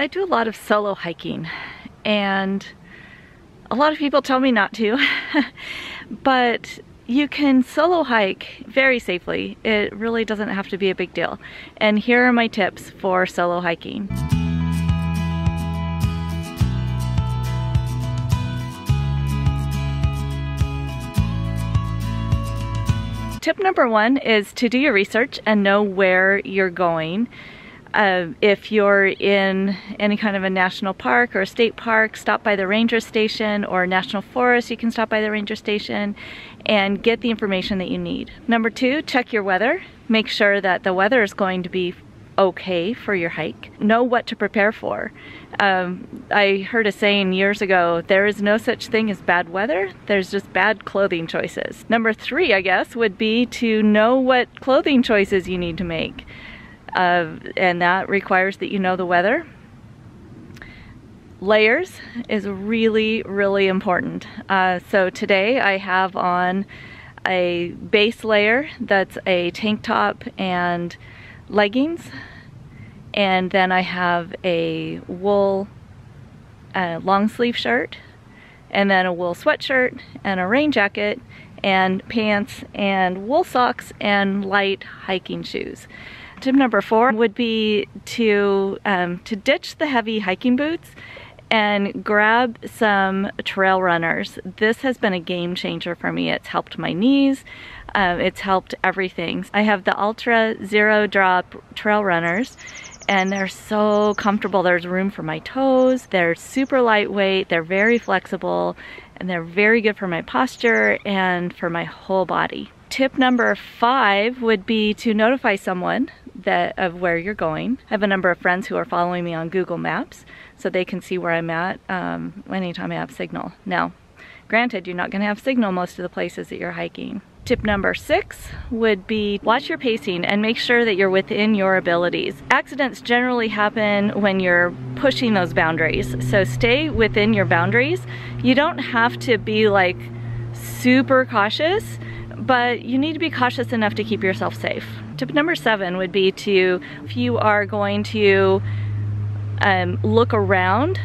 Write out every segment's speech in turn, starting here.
I do a lot of solo hiking, and a lot of people tell me not to, but you can solo hike very safely. It really doesn't have to be a big deal. And here are my tips for solo hiking. Tip number one is to do your research and know where you're going. If you're in any kind of a national park or a state park, stop by the ranger station, or national forest, you can stop by the ranger station and get the information that you need. Number two, check your weather. Make sure that the weather is going to be okay for your hike. Know what to prepare for. I heard a saying years ago, there is no such thing as bad weather, there's just bad clothing choices. Number three, I guess, would be to know what clothing choices you need to make. And that requires that you know the weather. Layers is really, really important. So today I have on a base layer that's a tank top and leggings, and then I have a wool long sleeve shirt, and then a wool sweatshirt and a rain jacket and pants and wool socks and light hiking shoes. Tip number four would be to ditch the heavy hiking boots and grab some trail runners. This has been a game changer for me. It's helped my knees, it's helped everything. I have the Ultra Zero Drop trail runners, and they're so comfortable. There's room for my toes, they're super lightweight, they're very flexible, and they're very good for my posture and for my whole body. Tip number five would be to notify someone of where you're going. I have a number of friends who are following me on Google Maps, so they can see where I'm at anytime I have signal. Now, granted, you're not going to have signal most of the places that you're hiking. Tip number six would be watch your pacing and make sure that you're within your abilities. Accidents generally happen when you're pushing those boundaries, so stay within your boundaries. You don't have to be like super cautious, but you need to be cautious enough to keep yourself safe. Tip number seven would be to, if you are going to look around,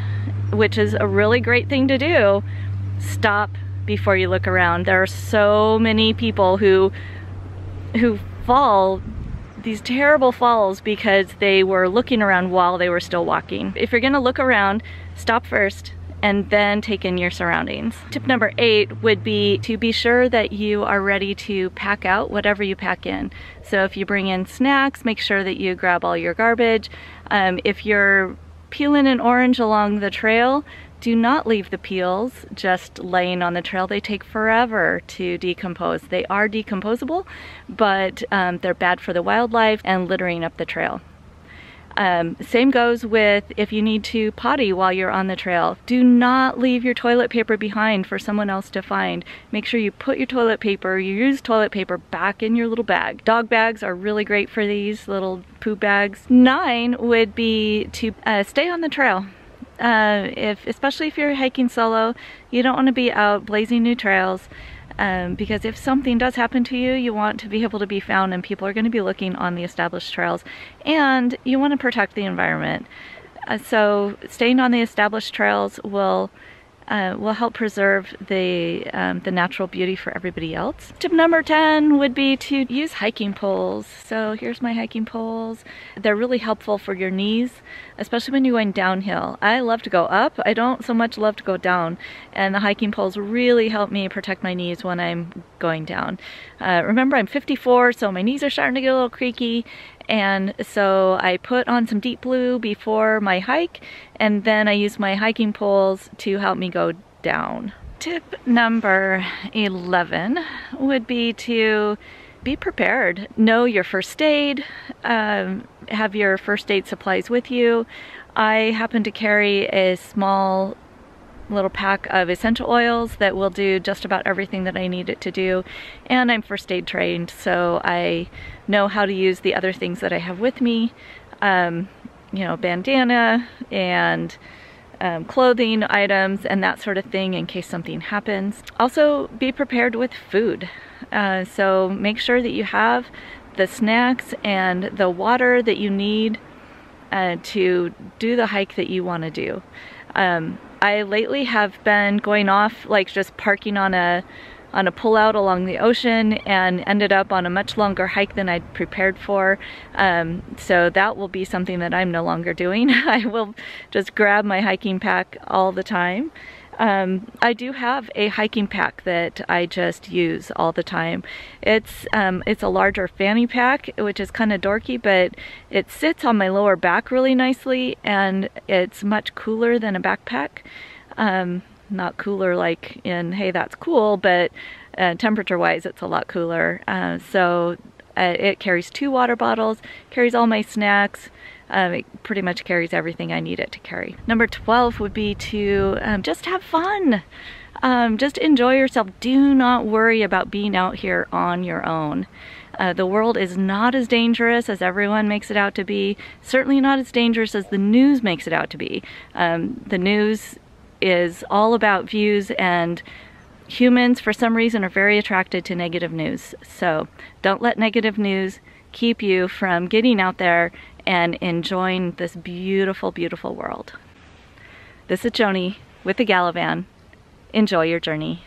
which is a really great thing to do, stop before you look around. There are so many people who fall these terrible falls because they were looking around while they were still walking. If you're gonna look around, stop first and then take in your surroundings. Tip number eight would be to be sure that you are ready to pack out whatever you pack in. So if you bring in snacks, make sure that you grab all your garbage. If you're peeling an orange along the trail, do not leave the peels just laying on the trail. They take forever to decompose. They are decomposable, but they're bad for the wildlife and littering up the trail. Same goes with if you need to potty while you're on the trail. Do not leave your toilet paper behind for someone else to find. Make sure you put your toilet paper, you use toilet paper back in your little bag. Dog bags are really great for these little poo bags. 9 would be to stay on the trail. Especially if you're hiking solo, you don't want to be out blazing new trails. Because if something does happen to you, you want to be able to be found, and people are going to be looking on the established trails, and you want to protect the environment. So staying on the established trails will help preserve the natural beauty for everybody else. Tip number 10 would be to use hiking poles. So here's my hiking poles. They're really helpful for your knees, especially when you're going downhill. I love to go up, I don't so much love to go down, and the hiking poles really help me protect my knees when I'm going down. Remember, I'm 54, so my knees are starting to get a little creaky, and so I put on some deep blue before my hike, and then I use my hiking poles to help me go down. Tip number 11 would be to be prepared. Know your first aid, have your first aid supplies with you. I happen to carry a small little pack of essential oils that will do just about everything that I need it to do, and I'm first aid trained, so I know how to use the other things that I have with me, you know, bandana and clothing items and that sort of thing in case something happens. Also, be prepared with food. So make sure that you have the snacks and the water that you need to do the hike that you want to do. I lately have been going off, like just parking on a pullout along the ocean, and ended up on a much longer hike than I'd prepared for. So that will be something that I'm no longer doing. I will just grab my hiking pack all the time. I do have a hiking pack that I just use all the time. It's a larger fanny pack, which is kind of dorky, but it sits on my lower back really nicely, and it's much cooler than a backpack. Not cooler like in, hey, that's cool, but temperature-wise, it's a lot cooler. So it carries 2 water bottles, carries all my snacks. It pretty much carries everything I need it to carry. Number 12 would be to just have fun. Just enjoy yourself. Do not worry about being out here on your own. The world is not as dangerous as everyone makes it out to be. Certainly not as dangerous as the news makes it out to be. The news is all about views, and humans for some reason are very attracted to negative news. So don't let negative news keep you from getting out there and enjoying this beautiful, beautiful world. This is Joni with TheGalavan. Enjoy your journey.